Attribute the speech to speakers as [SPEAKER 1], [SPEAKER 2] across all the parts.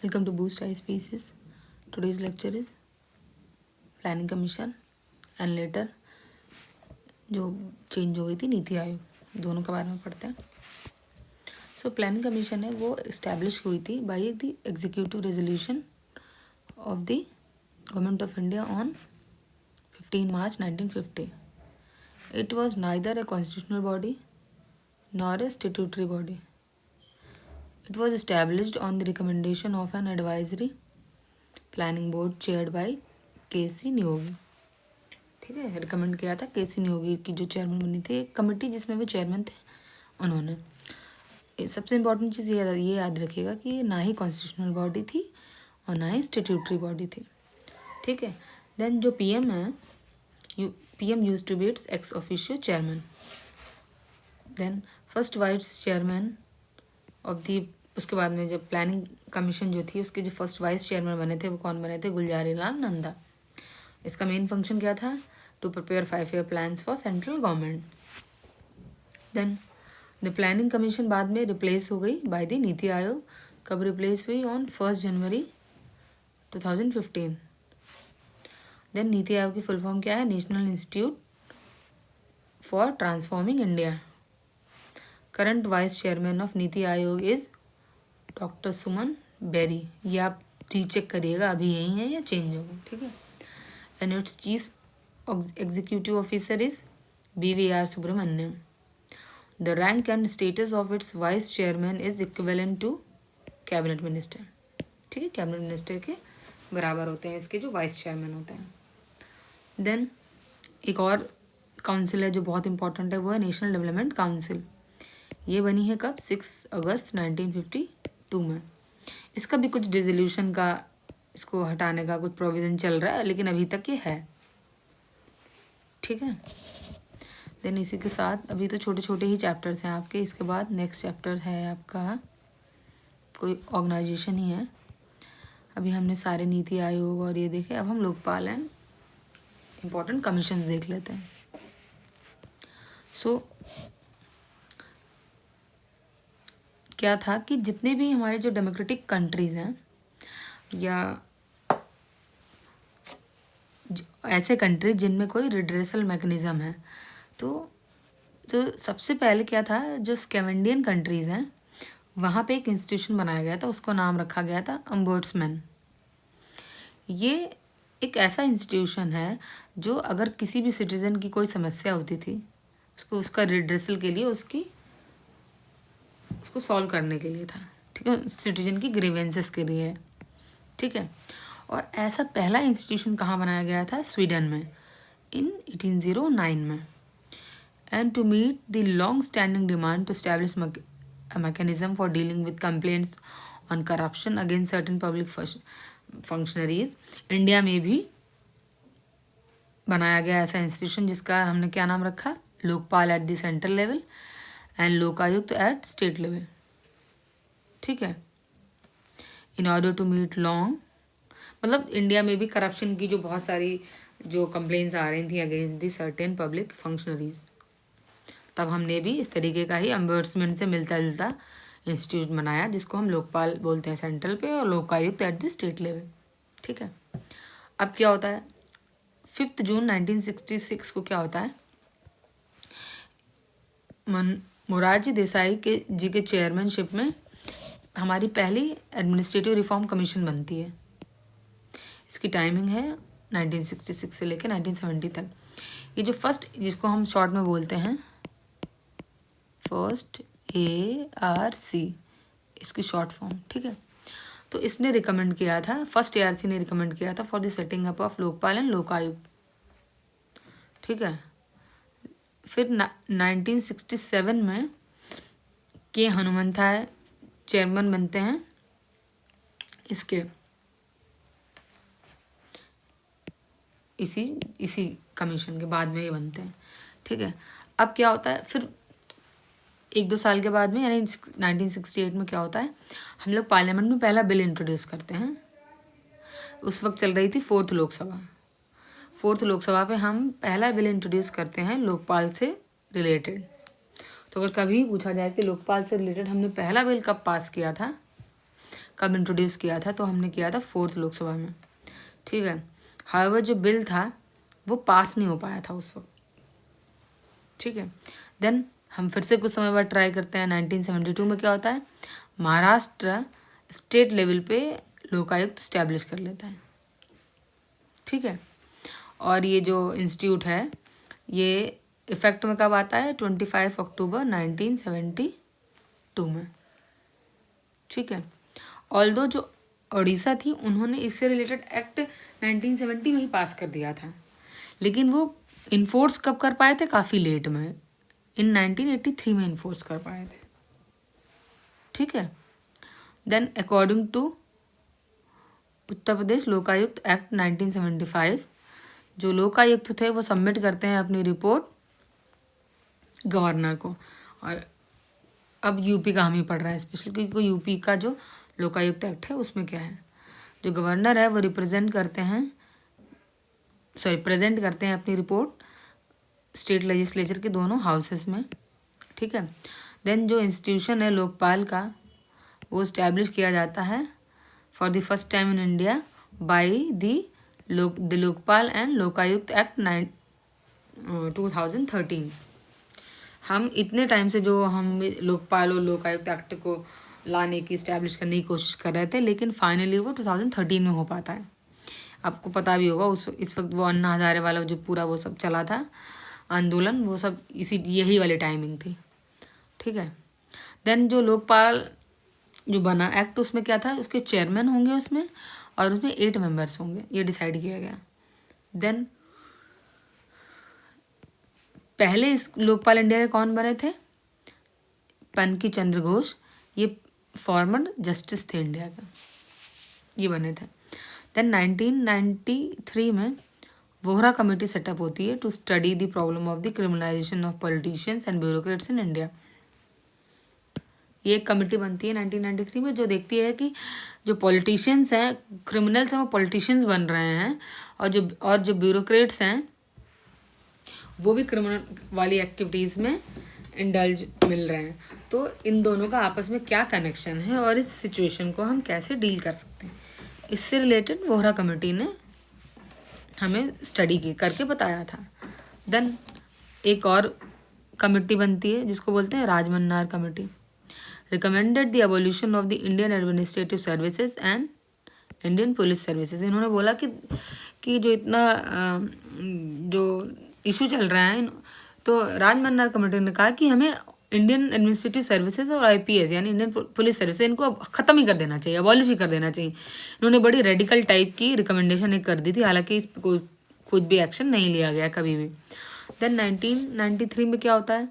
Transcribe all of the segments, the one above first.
[SPEAKER 1] Welcome to Boost High Species. Today's lecture is planning commission and later जो change हो गई थी नीति आयोग, दोनों के बारे में पढ़ते हैं. सो प्लानिंग कमीशन है वो इस्टेब्लिश हुई थी by the executive resolution of the government of India on 15 March 1950. It was neither a constitutional body nor a statutory body. It was established on the recommendation of an advisory planning board chaired by K C. Niyogi. ठीक है, recommend किया था KC. Niyogi की जो chairman बनी थी, एक committee जिसमें वो चेयरमैन थे उन्होंने. सबसे इम्पोर्टेंट चीज़ ये याद रखिएगा कि ना ही कॉन्स्टिट्यूशनल बॉडी थी और ना ही स्टेट्यूटरी बॉडी थी. ठीक है. देन जो पीएम है, PM used to be its ex officio chairman. Then first vice chairman of the, उसके बाद में जब प्लानिंग कमीशन जो थी उसके जो फर्स्ट वाइस चेयरमैन बने थे वो कौन बने थे? गुलजारी लाल नंदा. इसका मेन फंक्शन क्या था? To prepare 5 year plans for central government. Then the planning commission बाद में रिप्लेस हो गई बाय द नीति आयोग. कब रिप्लेस हुई? On 1 January 2015. Then NITI Aayog की फुल फॉर्म क्या है? National institute for transforming India. Current vice chairman of NITI Aayog is doctor Suman berry. ये आप रीचेक करिएगा अभी यही है या चेंज होगा. ठीक है. And its chief executive officer is BVR Subrahmanyam. The rank and status of its vice chairman is equivalent to cabinet minister. ठीक है, कैबिनेट मिनिस्टर के बराबर होते हैं इसके जो वाइस चेयरमैन होते हैं. देन एक और काउंसिल है जो बहुत इंपॉर्टेंट है, वो है नेशनल डेवलपमेंट काउंसिल. ये बनी है कब? 6 अगस्त 1952 में. इसका भी कुछ डिसोल्यूशन का, इसको हटाने का कुछ प्रोविज़न चल रहा है, लेकिन अभी तक ये है. ठीक है. देन इसी के साथ अभी तो छोटे छोटे ही चैप्टर्स हैं आपके. इसके बाद नेक्स्ट चैप्टर है आपका कोई ऑर्गेनाइजेशन ही है. अभी हमने सारे नीति आयोग और ये देखे. अब हम लोकपाल एंड इम्पोर्टेंट कमीशंस देख लेते हैं. सो क्या था कि जितने भी हमारे जो डेमोक्रेटिक कंट्रीज़ हैं या ऐसे कंट्रीज जिनमें कोई रिड्रेसल मैकेनिज़्म है, तो सबसे पहले क्या था, जो स्कैवेंडियन कंट्रीज़ हैं वहाँ पे एक इंस्टीट्यूशन बनाया गया था, उसको नाम रखा गया था अम्बर्ट्समैन. ये एक ऐसा इंस्टीट्यूशन है जो अगर किसी भी सिटीज़न की कोई समस्या होती थी उसको उसका रिड्रेसल के लिए उसको सॉल्व करने के लिए था. ठीक है, सिटीजन की ग्रीवेंसेस के लिए. ठीक है. और ऐसा पहला इंस्टीट्यूशन कहाँ बनाया गया था? स्वीडन में इन 1809 में. And to meet the long standing demand to establish a mechanism for dealing with complaints on corruption against certain public functionaries, India में भी बनाया गया ऐसा इंस्टीट्यूशन जिसका हमने क्या नाम रखा? Lokpal at the central level and Lokayukta at state level. ठीक है. In order to meet long, मतलब इंडिया में भी करप्शन की जो बहुत सारी जो कंप्लेंट्स आ रही थी against the certain public functionaries, तब हमने भी इस तरीके का ही अम्बर्ट्समैन से मिलता जुलता इंस्टीट्यूट बनाया जिसको हम लोकपाल बोलते हैं सेंट्रल पे और Lokayukta at the state level. ठीक है. अब क्या होता है? 5 जून 1966 को क्या होता है? मोरारजी देसाई जी के चेयरमैनशिप में हमारी पहली एडमिनिस्ट्रेटिव रिफॉर्म कमीशन बनती है. इसकी टाइमिंग है 1966 से लेकर 1970 तक. ये जो फर्स्ट, जिसको हम शॉर्ट में बोलते हैं फर्स्ट ARC, इसकी शॉर्ट फॉर्म. ठीक है. तो इसने रिकमेंड किया था, फर्स्ट ARC ने रिकमेंड किया था for the setting up of Lokpal and Lokayukta. ठीक है. फिर 1967 में के हनुमंथा चेयरमैन बनते हैं इसके, इसी कमीशन के बाद में ये बनते हैं. ठीक है. अब क्या होता है? फिर 1-2 साल के बाद में यानी 1968 में क्या होता है? हम लोग पार्लियामेंट में पहला बिल इंट्रोड्यूस करते हैं. उस वक्त चल रही थी 4th लोकसभा. 4th लोकसभा पे हम पहला बिल इंट्रोड्यूस करते हैं लोकपाल से रिलेटेड. तो अगर कभी पूछा जाए कि लोकपाल से रिलेटेड हमने पहला बिल कब पास किया था, कब इंट्रोड्यूस किया था, तो हमने किया था 4th लोकसभा में, ठीक है। हाउएवर जो बिल था वो पास नहीं हो पाया था उस वक्त, ठीक है। देन हम फिर से कुछ समय बाद ट्राई करते हैं। 1972 में क्या होता है, महाराष्ट्र स्टेट लेवल पे लोकायुक्त स्टैब्लिश कर लेता है, ठीक है। और ये जो इंस्टीट्यूट है ये इफेक्ट में कब आता है, 25 अक्टूबर 1972 में, ठीक है। ऑल्दो जो उड़ीसा थी उन्होंने इससे रिलेटेड एक्ट 1970 में ही पास कर दिया था, लेकिन वो इन्फोर्स कब कर पाए थे, काफ़ी लेट में, इन 1983 में इन्फोर्स कर पाए थे, ठीक है। Then according to Uttar Pradesh Lokayukta act 1975, जो लोकायुक्त थे वो सबमिट करते हैं अपनी रिपोर्ट गवर्नर को। और अब यूपी का हम ही पढ़ रहा है स्पेशल, क्योंकि यूपी का जो लोकायुक्त एक्ट है उसमें क्या है, जो गवर्नर है वो प्रेजेंट करते हैं अपनी रिपोर्ट स्टेट लेजिस्लेचर के दोनों हाउसेस में, ठीक है। देन जो इंस्टीट्यूशन है लोकपाल का वो इस्टेब्लिश किया जाता है for the first time in India by the Lokpal and Lokayukta act 2013। हम इतने टाइम से जो हम लोकपाल और लोकायुक्त एक्ट को लाने की इस्टेब्लिश करने की कोशिश कर रहे थे, लेकिन फाइनली वो 2013 में हो पाता है। आपको पता भी होगा इस वक्त वो अन्ना हजारे वाला जो पूरा वो सब चला था आंदोलन, वो सब यही वाली टाइमिंग थी, ठीक है। देन जो लोकपाल जो बना एक्ट, उसमें क्या था, उसके चेयरमैन होंगे उसमें, और उसमें 8 मेंबर्स होंगे, ये डिसाइड किया गया। देन पहले इस लोकपाल इंडिया के कौन बने थे, बंकिम चंद्र घोष, ये फॉर्मर जस्टिस थे इंडिया का, ये बने थे। देन 1993 में वोहरा कमेटी सेटअप होती है to study the problem of the criminalisation of politicians and bureaucrats in India. ये एक कमेटी बनती है 1993 में, जो देखती है कि जो पॉलिटिशियंस हैं, क्रिमिनल्स हैं, वो पॉलिटिशियंस बन रहे हैं, और जो ब्यूरोक्रेट्स हैं वो भी क्रिमिनल वाली एक्टिविटीज़ में इंडल्ज मिल रहे हैं। तो इन दोनों का आपस में क्या कनेक्शन है और इस सिचुएशन को हम कैसे डील कर सकते हैं, इससे रिलेटेड वोहरा कमेटी ने हमें स्टडी करके बताया था। देन एक और कमेटी बनती है जिसको बोलते हैं Rajamannar committee, recommended the evolution of the Indian administrative services and Indian police services. इन्होंने बोला कि जो इतना जो इशू चल रहा है, तो राजमन्नार कमेटी ने कहा कि हमें इंडियन एडमिनिस्ट्रेटिव सर्विसेज और आईपीएस यानी इंडियन पुलिस सर्विस, इनको ख़त्म ही कर देना चाहिए, अबॉलिश ही कर देना चाहिए। इन्होंने बड़ी रेडिकल टाइप की रिकमेंडेशन एक कर दी थी, हालांकि इस कुछ भी एक्शन नहीं लिया गया कभी भी। देन 1993 में क्या होता है,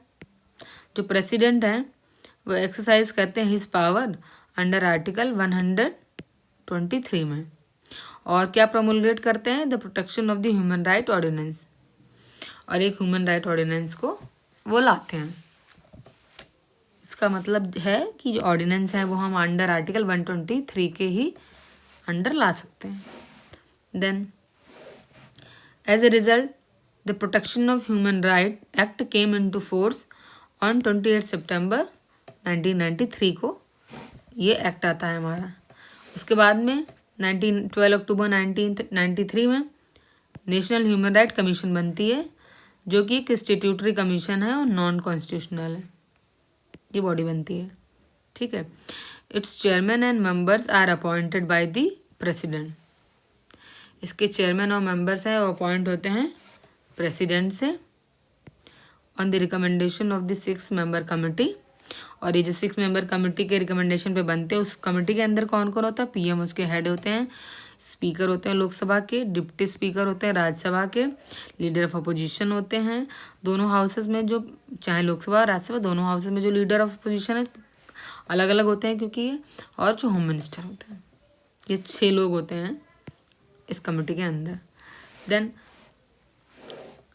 [SPEAKER 1] जो प्रेसिडेंट हैं वो एक्सरसाइज करते हैं हिज पावर अंडर आर्टिकल 123 में, और क्या प्रोमोलगेट करते हैं, the protection of the human right ordinance, और एक ह्यूमन राइट ऑर्डिनेंस को वो लाते हैं। इसका मतलब है कि जो ऑर्डिनेंस है वो हम अंडर आर्टिकल 123 के ही अंडर ला सकते हैं। Then as a result the protection of human right act came into force on 28 सितंबर 1993 को ये एक्ट आता है हमारा। उसके बाद में 12 अक्टूबर 1993 में नेशनल ह्यूमन राइट कमीशन बनती है, जो कि एक स्टेट्यूटरी कमीशन है और नॉन कॉन्स्टिट्यूशनल है, ये बॉडी बनती है, ठीक है। Its chairman and members are appointed by the president. इसके चेयरमैन और मेंबर्स हैं वो अपॉइंट होते हैं प्रेसिडेंट से on the recommendation of the 6 member committee. और ये जो 6 मेंबर कमेटी के रिकमेंडेशन पे बनते हैं, उस कमेटी के अंदर कौन कौन होता है, पीएम उसके हेड होते हैं, स्पीकर होते हैं लोकसभा के, डिप्टी स्पीकर होते हैं राज्यसभा के, लीडर ऑफ अपोजिशन होते हैं दोनों हाउसेस में, जो चाहे लोकसभा और राज्यसभा दोनों हाउसेस में जो लीडर ऑफ अपोजिशन है अलग अलग होते हैं क्योंकि ये, और जो होम मिनिस्टर होते हैं, ये 6 लोग होते हैं इस कमेटी के अंदर। Then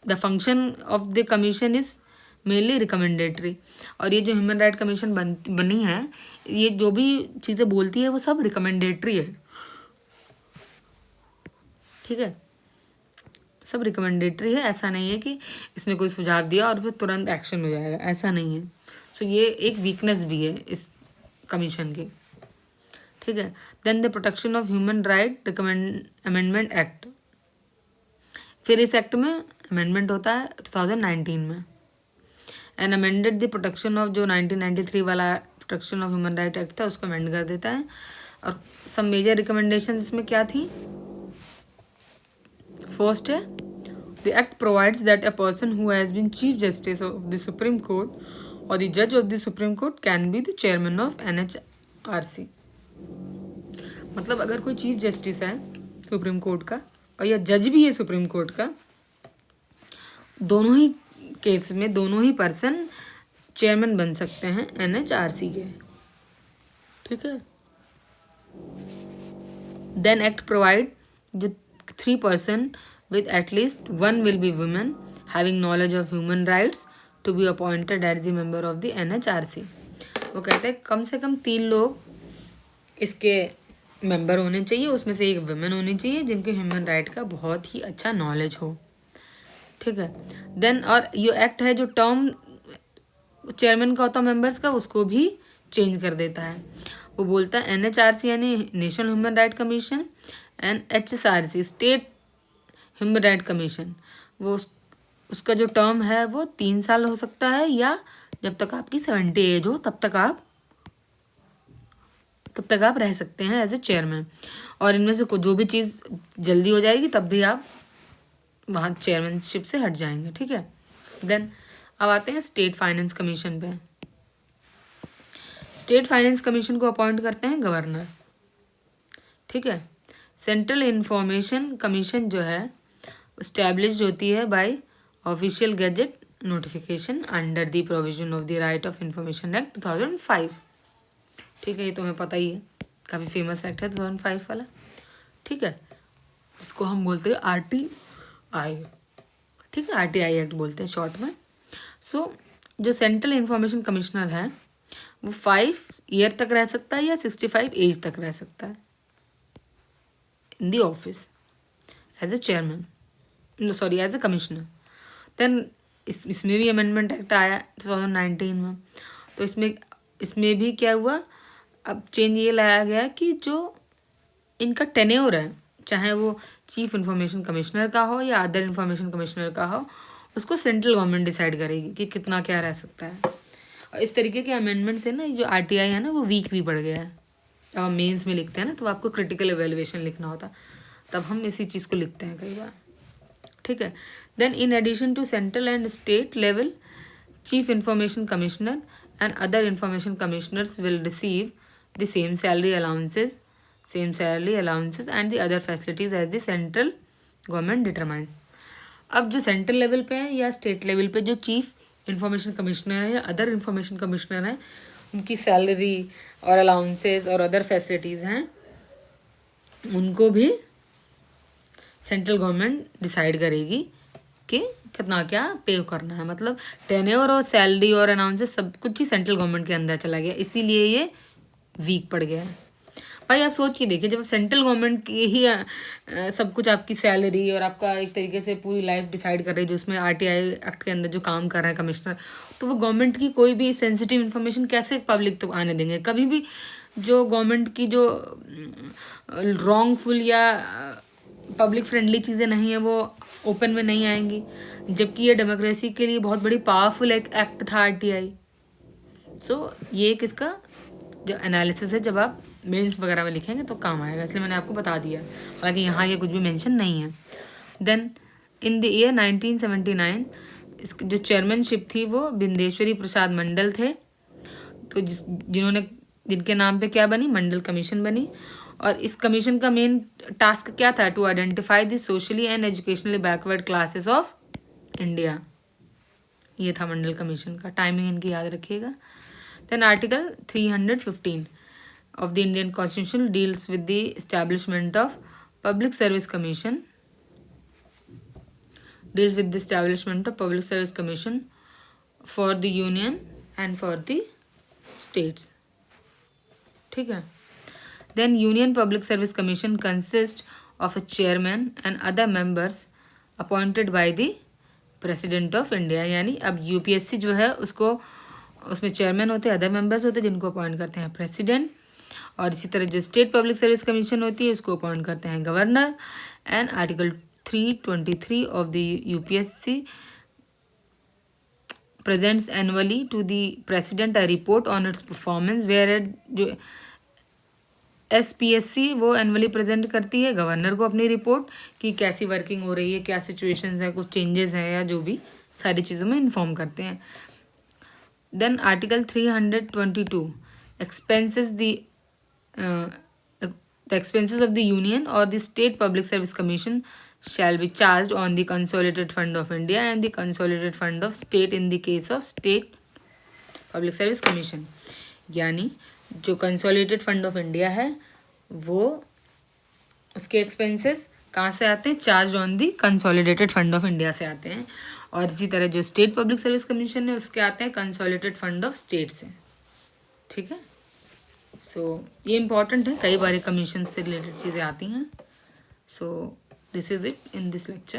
[SPEAKER 1] the function of the commission is mainly recommendatory. और ये जो ह्यूमन राइट कमीशन बनी है, ये जो भी चीज़ें बोलती है वो सब रिकमेंडेटरी है, ठीक है, सब रिकमेंडेटरी है। ऐसा नहीं है कि इसने कोई सुझाव दिया और फिर तुरंत एक्शन हो जाएगा, ऐसा नहीं है। सो ये एक वीकनेस भी है इस कमीशन की। ठीक है। Then the protection of human right recommend amendment act, फिर इस एक्ट में अमेंडमेंट होता है 2019 में, and amended the protection of जो 1993 वाला protection of human right act था उसको अमेंड कर देता है। और सब मेजर रिकमेंडेशन इसमें क्या थी? फर्स्ट है, the act provides that a person who has been chief justice of the supreme court और द जज of the supreme court can be the chairman of NHRC। मतलब अगर कोई चीफ जस्टिस है सुप्रीम कोर्ट का और या जज भी है सुप्रीम कोर्ट का, दोनों ही केस में दोनों ही पर्सन चेयरमैन बन सकते हैं NHRC के, ठीक है। देन एक्ट प्रोवाइड जो 3 person with at least one will be women having knowledge of human rights to be appointed as the member of the NHRC। वो कहते हैं कम से कम 3 लोग इसके मेंबर होने चाहिए, उसमें से एक वुमेन होनी चाहिए जिनके ह्यूमन राइट का बहुत ही अच्छा नॉलेज हो, ठीक है। देन और ये एक्ट है जो टर्म चेयरमैन का होता है मेंबर्स का, उसको भी चेंज कर देता है। वो बोलता है NHRC यानी national human right commission and HSRC state human right commission, वो उसका जो टर्म है वो 3 साल हो सकता है या जब तक आपकी 70 एज हो तब तक आप रह सकते हैं एज ए चेयरमैन। और इनमें से जो भी चीज़ जल्दी हो जाएगी तब भी आप वहाँ चेयरमैनशिप से हट जाएंगे, ठीक है। देन अब आते हैं स्टेट फाइनेंस कमीशन पे। स्टेट फाइनेंस कमीशन को अपॉइंट करते हैं गवर्नर, ठीक है। सेंट्रल इंफॉर्मेशन कमीशन जो है established होती है by official gazette notification under the provision of the right of information act 2005, ठीक है। ये तो हमें पता ही है, काफ़ी फेमस एक्ट है 2005 वाला, ठीक है, जिसको हम बोलते हैं RTI, ठीक है, RTI एक्ट बोलते हैं शॉर्ट में। सो जो सेंट्रल इंफॉर्मेशन कमिश्नर है वो 5 ईयर तक रह सकता है या 65 एज तक रह सकता है in the office as a chairman, sorry as a commissioner. Then इसमें भी अमेंडमेंट एक्ट आया 2019 में, तो इसमें भी क्या हुआ, अब चेंज ये लाया गया कि जो इनका टेन्योर है, चाहे वो चीफ इंफॉर्मेशन कमिश्नर का हो या अदर इंफॉर्मेशन कमिश्नर का हो, उसको सेंट्रल गवर्नमेंट डिसाइड करेगी कि कितना क्या रह सकता है। और इस तरीके के अमेंडमेंट से ना जो RTI है ना वो वीक भी बढ़ गया है। जब हम मेंस में लिखते हैं ना तो आपको क्रिटिकल एवेल्युएशन लिखना होता, तब हम इसी चीज़ को लिखते हैं कई बार, ठीक है। Then in addition to central and state level chief information commissioner and other information commissioners will receive the same salary allowances and the other facilities as the central government determines. अब जो सेंट्रल लेवल पे है या state level पे जो chief information commissioner है या other information commissioner है, उनकी सैलरी और अलाउंसेस और अदर फैसिलिटीज़ हैं, उनको भी सेंट्रल गवर्नमेंट डिसाइड करेगी कि कितना क्या पे करना है। मतलब टेन्योर और सैलरी और अनाउंसेस सब कुछ ही सेंट्रल गवर्नमेंट के अंदर चला गया, इसीलिए ये वीक पड़ गया है। भाई आप सोच के देखिए, जब सेंट्रल गवर्नमेंट की ही सब कुछ आपकी सैलरी और आपका एक तरीके से पूरी लाइफ डिसाइड कर रही है, जो उसमें RTI एक्ट के अंदर जो काम कर रहा है कमिश्नर, तो वो गवर्नमेंट की कोई भी सेंसिटिव इन्फॉर्मेशन कैसे पब्लिक तक आने देंगे। कभी भी जो गवर्नमेंट की जो रॉन्गफुल या पब्लिक फ्रेंडली चीज़ें नहीं है वो ओपन में नहीं आएंगी, जबकि ये डेमोक्रेसी के लिए बहुत बड़ी पावरफुल एक एक्ट था RTI। सो ये एक इसका जो एनालिसिस है, जब आप मेंस वगैरह में लिखेंगे तो काम आएगा, इसलिए मैंने आपको बता दिया, हालांकि यहाँ ये कुछ भी मेंशन नहीं है। देन इन द ईयर 1979 इसकी जो चेयरमैनशिप थी वो बिंदेश्वरी प्रसाद मंडल थे, तो जिनके नाम पे क्या बनी, मंडल कमीशन बनी। और इस कमीशन का मेन टास्क क्या था, to identify the socially and educationally backward classes of India, ये था मंडल कमीशन का। टाइमिंग इनकी याद रखिएगा। Then article 315 of the Indian Constitution deals with the establishment of Public Service Commission, for the Union and for the states, ठीक है। Then Union Public Service Commission consists of a chairman and other members appointed by the President of India। यानी अब UPSC जो है उसमें chairman होते हैं, other members होते हैं जिनको अपॉइंट करते हैं प्रेसिडेंट, और इसी तरह जो स्टेट पब्लिक सर्विस कमीशन होती है उसको अपॉइंट करते हैं governor. And article 323 of the UPSC presents annually to the president a report on its performance, where जो SPSC वो एनुअली प्रेजेंट करती है गवर्नर को अपनी रिपोर्ट कि कैसी वर्किंग हो रही है, क्या सिचुएशंस है, कुछ चेंजेस हैं या जो भी सारी चीज़ों में इन्फॉर्म करते हैं। Then article 322 expenses the expenses of the union or the state public service commission shall be charged on the consolidated fund of India and the consolidated fund of state in the case of state public service commission। यानी जो consolidated fund of India है वो उसके expenses कहाँ से आते हैं, charge on the consolidated fund of India से आते हैं। और इसी तरह जो स्टेट पब्लिक सर्विस कमीशन है उसके आते हैं कंसोलिडेटेड फंड ऑफ स्टेट से। ठीक है, सो ये इम्पॉर्टेंट है, कई बार कमीशन से रिलेटेड चीज़ें आती हैं। So this is it in this lecture.